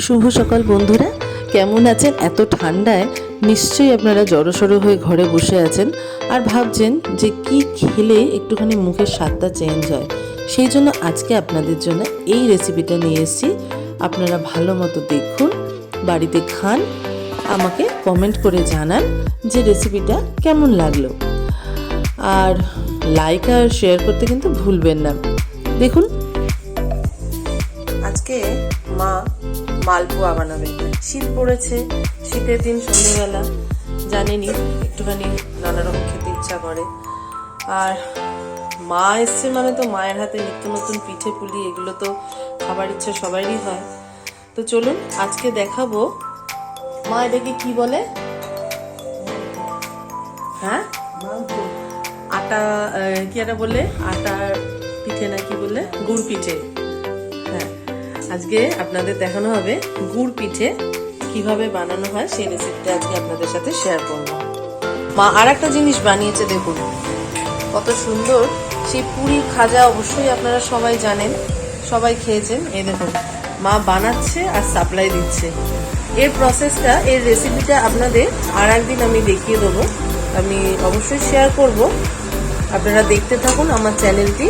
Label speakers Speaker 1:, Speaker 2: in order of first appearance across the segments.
Speaker 1: শুভ সকাল বন্ধুরা, কেমন আছেন? এত ঠান্ডায় নিশ্চয়ই আপনারা জড়সড়ো হয়ে ঘরে বসে আছেন আর ভাবছেন যে কি খেলে একটুখানি মুখের স্বাদটা চেঞ্জ হয়। সেই জন্য আজকে আপনাদের জন্য এই রেসিপিটা নিয়ে এসেছি। আপনারা ভালো মতো দেখুন, বাড়িতে খান, আমাকে কমেন্ট করে জানান যে রেসিপিটা কেমন লাগলো। আর লাইক আর শেয়ার করতে কিন্তু ভুলবেন না। দেখুন, আজকে মা মালপোয়া বানাবে। শীত পড়েছে, শীতের দিন সন্ধ্যেবেলা জানেনই একটুখানি নানা রকম খেতে ইচ্ছা করে। আর মা এসছে মানে তো মায়ের হাতে নিত্য নতুন পিঠে পুলি, এগুলো তো খাবার ইচ্ছা সবারই হয়। তো চলুন আজকে দেখাবো মা এটাকে কি বলে। হ্যাঁ, আটা কি একটা বলে, আটার পিঠে না কি বলে, গুড় পিঠে। হ্যাঁ, আজকে আপনাদের দেখানো হবে গুড় পিঠে কিভাবে বানানো হয়, সেই রেসিপিটা আজকে আপনাদের সাথে শেয়ার করব। মা আর একটা জিনিস বানিয়েছে, দেখুন কত সুন্দর সেই পুরি খাজা। অবশ্যই আপনারা সবাই জানেন, সবাই খেয়েছেন। এই দেখুন মা বানাচ্ছে আর সাপ্লাই দিচ্ছে। এর প্রসেসটা, এর রেসিপিটা আপনাদের আর একদিন আমি দেখিয়ে দেবো, আমি অবশ্যই শেয়ার করব। আপনারা দেখতে থাকুন আমার চ্যানেলটি,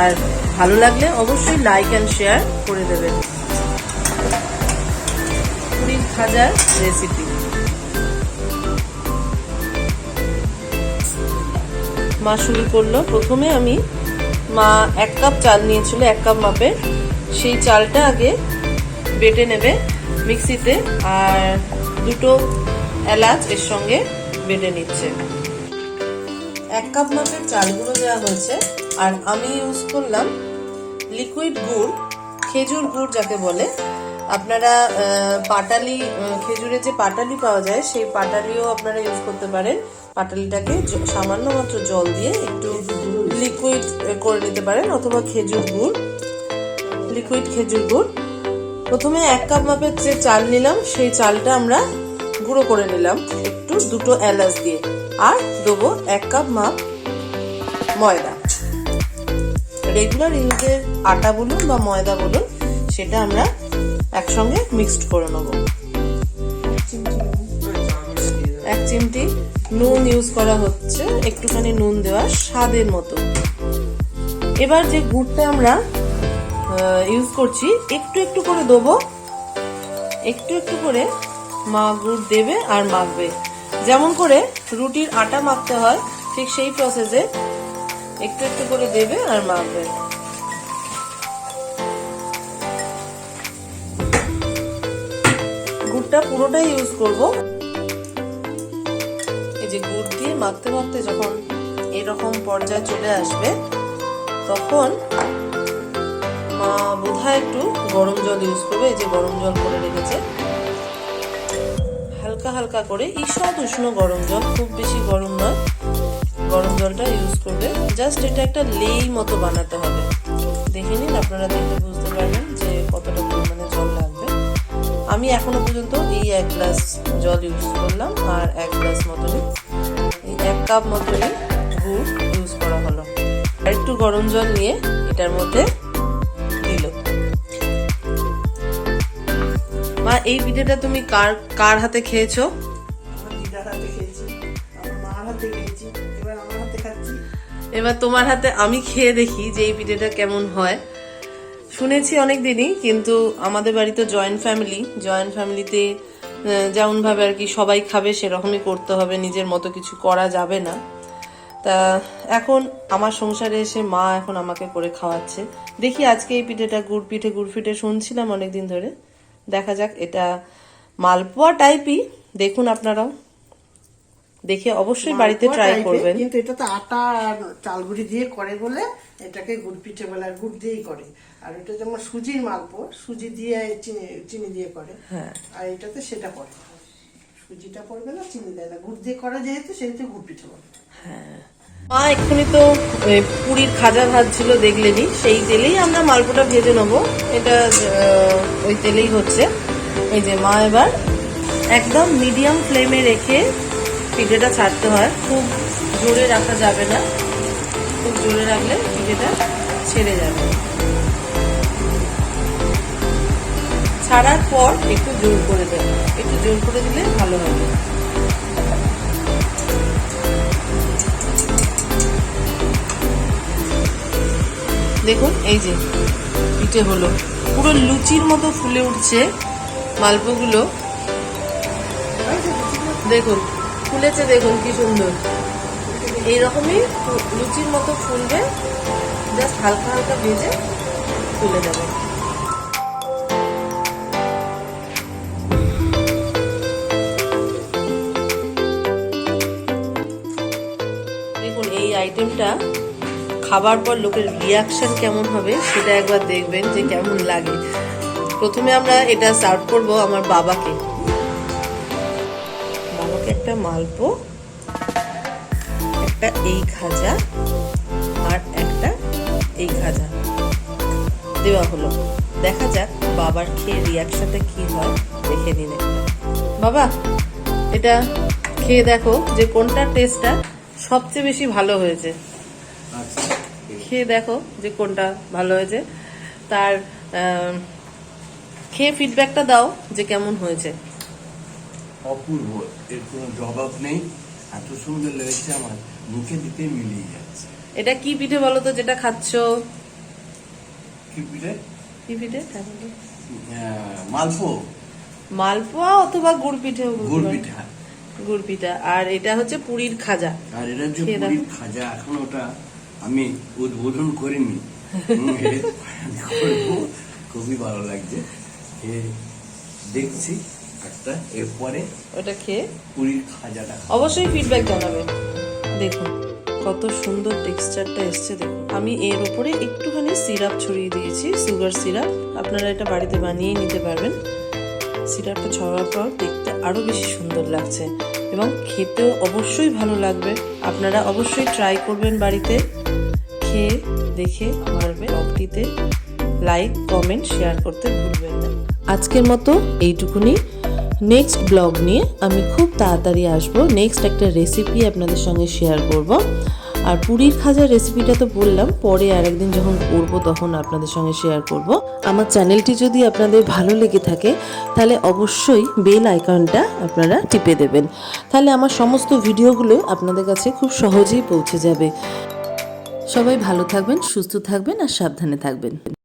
Speaker 1: আর ভালো লাগলে অবশ্যই লাইক অ্যান্ড শেয়ার করে দেবেন। পুরীর খাজার রেসিপি। মা শুরু করলো, প্রথমে মা 1 কাপ চাল নিয়েছিল, 1 কাপ মাপের। সেই চালটা আগে বেটে নেবে মিক্সিতে, আর 2টো এলাচ এর সঙ্গে বেটে নিচ্ছে। 1 কাপ মাপের চালগুলো দেওয়া হয়েছে। আর আমি ইউজ করলাম লিকুইড গুড়, খেজুর গুড় যাকে বলে। আপনারা পাটালি, খেজুরের যে পাটালি পাওয়া যায় সেই পাটালিও আপনারা ইউজ করতে পারেন। পাটালিটাকে সামান্য মাত্র জল দিয়ে একটু লিকুইড করে নিতে পারেন, অথবা খেজুর গুড়, লিকুইড খেজুর গুড়। প্রথমে 1 কাপ মাপের যে চাল নিলাম, সেই চালটা আমরা গুঁড়ো করে নিলাম একটু 2টো এলাচ দিয়ে। আর দেবো 1 কাপ মাপ ময়দা। রেগুলার ইউজের আটা বলুন বা ময়দা বলুন, সেটা আমরা একসঙ্গে মিক্সড করে নেব। 1 চিমটি নুন ইউজ করা হচ্ছে, একটুখানি নুন দেওয়া স্বাদের মতো। এবার যে গুড়টা আমরা ইউজ করছি, একটু একটু করে দেবো, একটু একটু করে মা গুড় দেবে আর মাখবে। যেমন করে রুটির আটা মাখতে হয়, ঠিক সেই প্রসেসে একটু একটু করে দেবে আর মাখবে। গুড়টা পুরোটাই ইউজ করব। এই যে গুড় দিয়ে মাখতে মাখতে যখন এরকম পর্যায়ে চলে আসবে, তখন মা বোধহয় একটু গরম জল ইউজ করবে। এই যে গরম জল করে রেখেছে, হালকা হালকা করে ঈষৎ উষ্ণ গরম জল, খুব বেশি গরম নয়, গরম জলটা ইউজ করবে। জাস্ট এটা একটা লেই মতো বানাতে হবে। দেখে নিন, আপনারা দেখে বুঝতে পারবেন যে কতটা পরিমাণে জল লাগবে। আমি এখনো পর্যন্ত এই 1 গ্লাস জল ইউজ করলাম, আর 1 গ্লাস মতনই, এই 1 কাপ মতনই গুড় ইউজ করা হলো। আর একটু গরম জল নিয়ে এটার মধ্যে দিল। মা, এই পিঠেটা তুমি কার হাতে খেয়েছো? এবার তোমার হাতে আমি খেয়ে দেখি যে এই পিঠেটা কেমন হয়। শুনেছি অনেক দিনই, কিন্তু আমাদের বাড়িতে জয়েন্ট ফ্যামিলিতে যেমন ভাবে আর কি সবাই খাবে সেরকমই করতে হবে, নিজের মতো কিছু করা যাবে না। তা এখন আমার সংসারে এসে মা এখন আমাকে করে খাওয়াচ্ছে। দেখি আজকে এই পিঠেটা গুড় পিঠে শুনছিলাম অনেকদিন ধরে। দেখা যাক, এটা মালপোয়া টাইপই। দেখুন আপনারাও দেখে অবশ্যই বাড়িতে ট্রাই করবেন।
Speaker 2: কিন্তু এটা তো আটা আর চালগুড়ি দিয়ে করে বলে এটাকে গুড় পিঠে বলে, আর গুড় দিয়েই করে। আর এটা যেমন সুজির মালপোয়া, সুজি দিয়ে চিনি দিয়ে করে।
Speaker 1: হ্যাঁ,
Speaker 2: আর এটাতে সেটা পড়ে, সুজিটা পড়বে না, চিনি দেয় না, গুড় দিয়ে করে যেহেতু, সেহেতু গুড় পিঠে বলে।
Speaker 1: হ্যাঁ, মা এক্ষুনি তো পুরীর খাজা ভাজছিল, দেখলেনি। সেই তেলেই আমরা মালপোয়াটা ভেজে নেবো। এটা ওই তেলেই হচ্ছে। এই যে মা এবার একদম মিডিয়াম ফ্লেমে রেখে পিঠেটা ছাড়তে হয়, খুব জোরে রাখা যাবে না, খুব জোরে রাখলে পিঠেটা ছেড়ে যাবে। ছাড়ার পর একটু জোর করে দেবেন, একটু জোর করে দিলে ভালো হবে। দেখুন এই যে পিঠে হলো, পুরো লুচির মতো ফুলে উঠছে মালপোগুলো। দেখুন ফুলেছে, দেখুন কি সুন্দর। এইরকমই লুচির মতো ফুলবে, জাস্ট হালকা হালকা ভেজে তুলে যাবে। দেখুন এই আইটেমটা খাবার পর লোকের রিয়াকশন কেমন হবে সেটা একবার দেখবেন যে কেমন লাগে। প্রথমে আমরা এটা সার্ভ করব আমার বাবাকে। বাবাকে একটা মালপো, একটা এই খাজা আর একটা এই খাজা দেওয়া হলো। দেখা যাক বাবার খেয়ে রিয়াকশনটা কি হয়, দেখে নিন। বাবা এটা খেয়ে দেখো যে কোনটা টেস্টটা সবচেয়ে বেশি ভালো হয়েছে। খেয়ে দেখো যে কোনটা ভালো হয়েছে, তার খেয়ে ফিডব্যাকটা দাও যে কেমন হয়েছে।
Speaker 3: অপূর্ব, এর কোনো জবাব নেই। এত সুন্দর লেগেছে, আমার মুখে দিতে মিলিয়ে যাচ্ছে।
Speaker 1: এটা কি পিঠে বলো তো যেটা খাচ্ছো?
Speaker 3: কি পিঠে?
Speaker 1: কি পিঠে?
Speaker 3: মালপো,
Speaker 1: মালপোয়া অথবা গুড় পিঠে।
Speaker 3: গুড় পিঠা।
Speaker 1: গুড় পিঠা। আর এটা হচ্ছে পুরীর খাজা।
Speaker 3: আর এটা হচ্ছে পুরীর খাজা। এখন ওটা আমি উদ্বোধন করিনি, করবো। খুবই ভালো লাগছে, দেখছি একটা। এরপরে
Speaker 1: ওটা খেয়ে
Speaker 3: পুরীর খাজাটা
Speaker 1: অবশ্যই ফিডব্যাক জানাবেন। দেখুন কত সুন্দর টেক্সচারটা এসছে। দেখুন আমি এর উপরে একটুখানি সিরাপ ছড়িয়ে দিয়েছি, সুগার সিরাপ। আপনারা এটা বাড়িতে বানিয়ে নিতে পারবেন। সিরাপটা ছড়ার পর দেখতে আরো বেশি সুন্দর লাগছে এবং খেতেও অবশ্যই ভালো লাগবে। আপনারা অবশ্যই ট্রাই করবেন বাড়িতে, খেয়ে দেখে পারবেন। ব্লগটিতে লাইক, কমেন্ট, শেয়ার করতে ভুলবেন না। আজকের মতো এইটুকুনি। নেক্সট ব্লগ নিয়ে আমি খুব তাড়াতাড়ি আসবো। নেক্সট একটা রেসিপি আপনাদের সঙ্গে শেয়ার করব। আর পুরীর খাজার রেসিপিটা তো বললাম, পরে আরেকদিন যখন করব তখন আপনাদের সঙ্গে শেয়ার করব। আমার চ্যানেলটি যদি আপনাদের ভালো লেগে থাকে তাহলে অবশ্যই বেল আইকনটা আপনারা টিপে দেবেন, তাহলে আমার সমস্ত ভিডিওগুলো আপনাদের কাছে খুব সহজেই পৌঁছে যাবে। সবাই ভালো থাকবেন, সুস্থ থাকবেন আর সাবধানে থাকবেন।